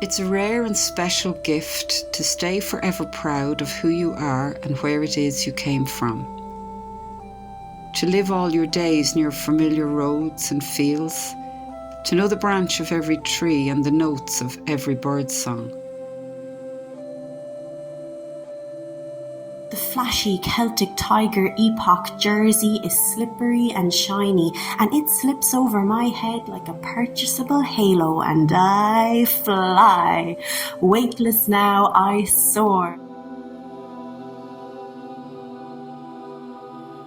It's a rare and special gift to stay forever proud of who you are and where it is you came from. To live all your days near familiar roads and fields, to know the branch of every tree and the notes of every bird's song. The flashy Celtic Tiger epoch jersey is slippery and shiny, and it slips over my head like a purchasable halo, and I fly. Weightless now, I soar.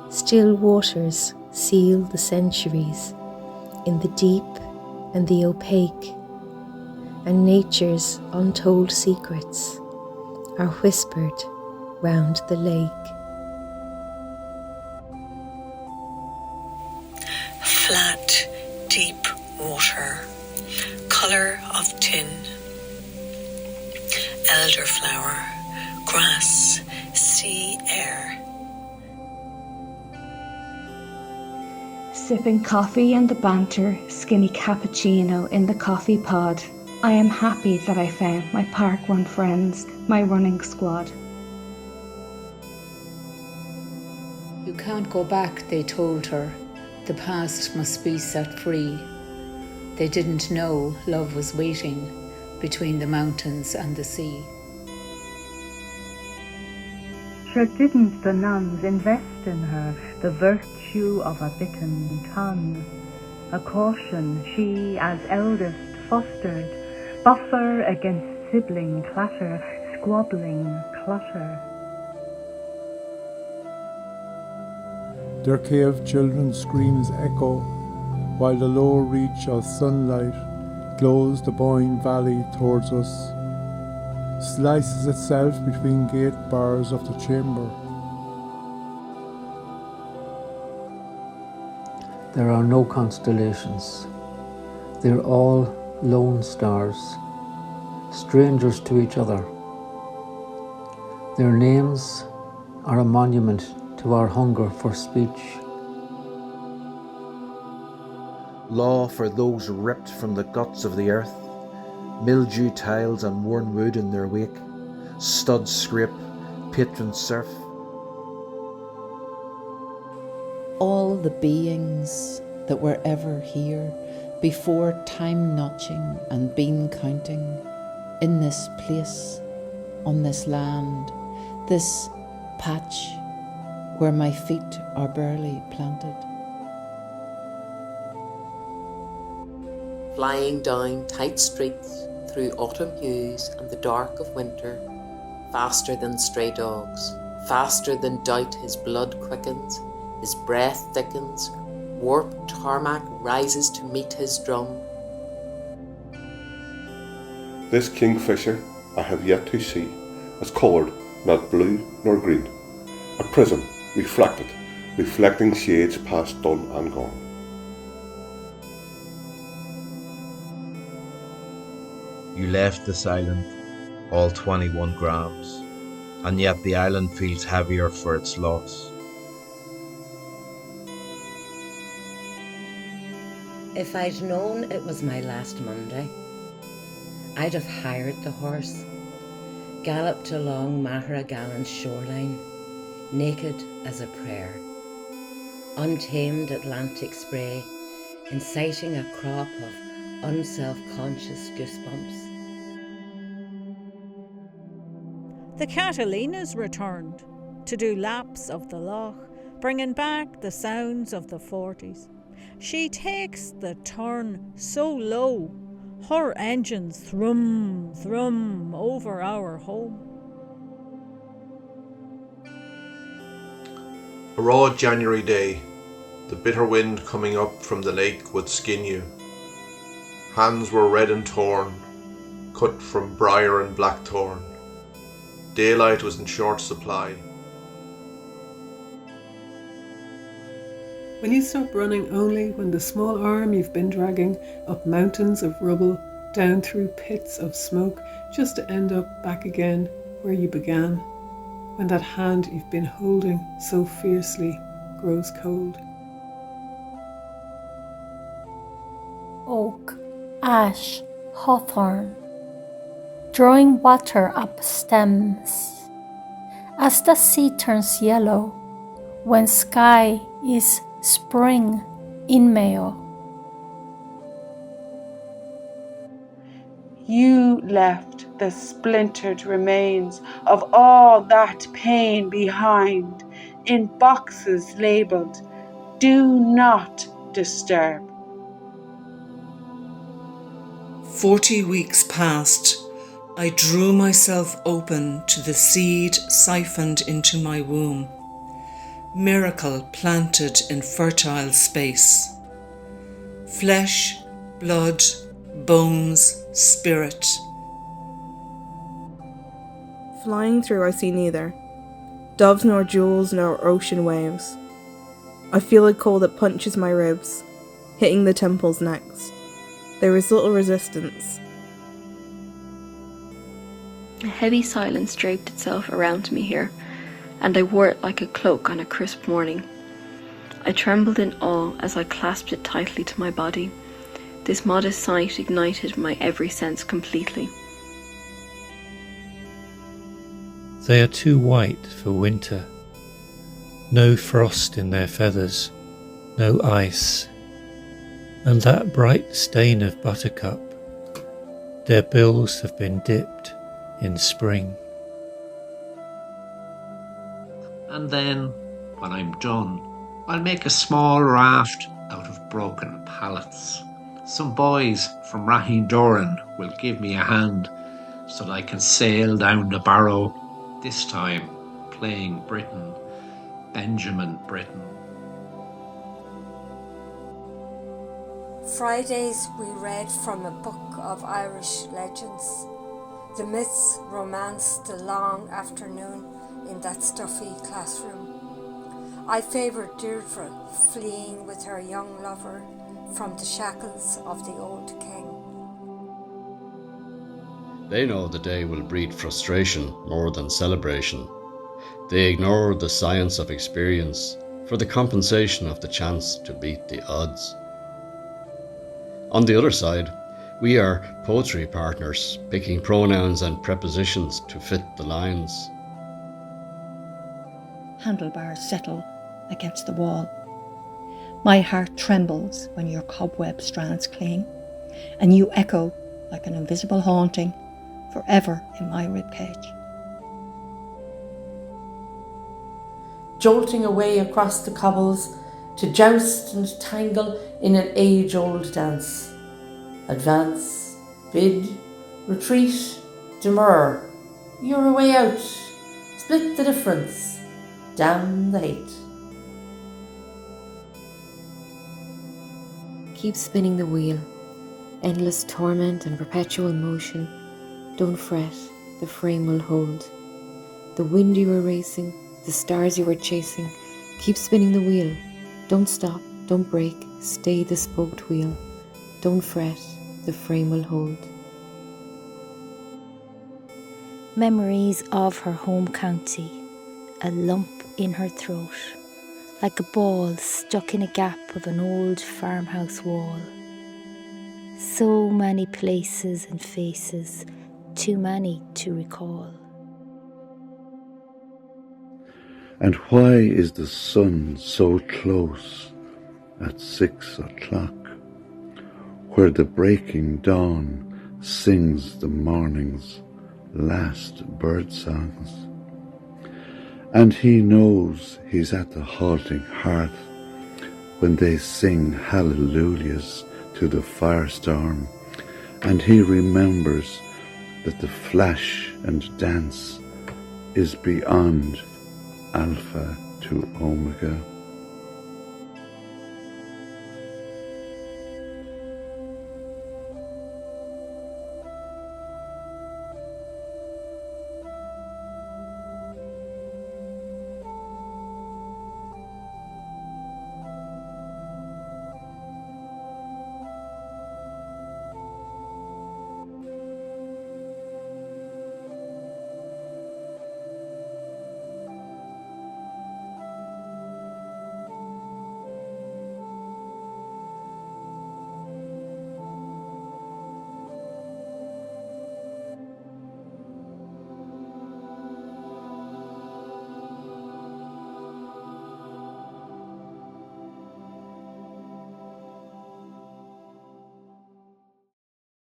Still waters seal the centuries in the deep and the opaque, and nature's untold secrets are whispered round the lake. Flat, deep water, colour of tin, elderflower, grass, sea air. Sipping coffee and the banter, skinny cappuccino in the coffee pod. I am happy that I found my park run friends, my running squad. You can't go back, they told her. The past must be set free. They didn't know love was waiting between the mountains and the sea. Sure didn't the nuns invest in her the virtue of a bitten tongue? A caution she as eldest fostered, buffer against sibling clatter, squabbling clutter. Their cave children's screams echo, while the low reach of sunlight glows the Boyne Valley towards us, slices itself between gate bars of the chamber. There are no constellations. They're all lone stars, strangers to each other. Their names are a monument to our hunger for speech. Law for those ripped from the guts of the earth, mildew tiles and worn wood in their wake, stud scrape, patron surf. All the beings that were ever here before time notching and bean counting, in this place, on this land, this patch where my feet are barely planted. Flying down tight streets through autumn hues and the dark of winter, faster than stray dogs, faster than doubt his blood quickens, his breath thickens, warped tarmac rises to meet his drum. This kingfisher I have yet to see is coloured not blue nor green, a prism reflected, reflecting shades past done and gone. You left this island, all 21 grams, and yet the island feels heavier for its loss. If I'd known it was my last Monday, I'd have hired the horse, galloped along Maharagallen's shoreline, naked as a prayer, untamed Atlantic spray, inciting a crop of unself-conscious goosebumps. The Catalinas returned to do laps of the loch, bringing back the sounds of the 40s. She takes the turn so low, her engines thrum, thrum over our home. A raw January day, the bitter wind coming up from the lake would skin you. Hands were red and torn, cut from briar and blackthorn. Daylight was in short supply. When you stop running only when the small arm you've been dragging up mountains of rubble, down through pits of smoke, just to end up back again where you began, when that hand you've been holding so fiercely grows cold. Oak, ash, hawthorn, drawing water up stems. As the sea turns yellow when sky is spring in Mayo. You left the splintered remains of all that pain behind in boxes labeled, "Do not disturb." 40 weeks passed. I drew myself open to the seed siphoned into my womb. Miracle planted in fertile space. Flesh, blood, bones, spirit. Flying through I see neither doves nor jewels nor ocean waves. I feel a cold that punches my ribs, hitting the temples next. There is little resistance. A heavy silence draped itself around me here, and I wore it like a cloak on a crisp morning. I trembled in awe as I clasped it tightly to my body. This modest sight ignited my every sense completely. They are too white for winter. No frost in their feathers, no ice. And that bright stain of buttercup, their bills have been dipped in spring. And then, when I'm done, I'll make a small raft out of broken pallets. Some boys from Raheen will give me a hand so that I can sail down the Barrow, this time playing Britain, Benjamin Britten. Fridays we read from a book of Irish legends. The myths romanced the long afternoon in that stuffy classroom. I favoured Deirdre fleeing with her young lover from the shackles of the old king. They know the day will breed frustration more than celebration. They ignore the science of experience for the compensation of the chance to beat the odds. On the other side, we are poetry partners, picking pronouns and prepositions to fit the lines. Handlebars settle against the wall. My heart trembles when your cobweb strands cling, and you echo like an invisible haunting forever in my ribcage. Jolting away across the cobbles to joust and tangle in an age-old dance. Advance, bid, retreat, demur. You're a way out. Split the difference. Damn the hate. Keep spinning the wheel. Endless torment and perpetual motion. Don't fret, the frame will hold. The wind you were racing, the stars you were chasing. Keep spinning the wheel. Don't stop, don't break, stay the spoked wheel. Don't fret, the frame will hold. Memories of her home county, a lump in her throat, like a ball stuck in a gap of an old farmhouse wall. So many places and faces, too many to recall. And why is the sun so close at 6 o'clock, where the breaking dawn sings the morning's last bird songs? And he knows he's at the halting hearth when they sing hallelujahs to the firestorm, and he remembers that the flash and dance is beyond Alpha to Omega.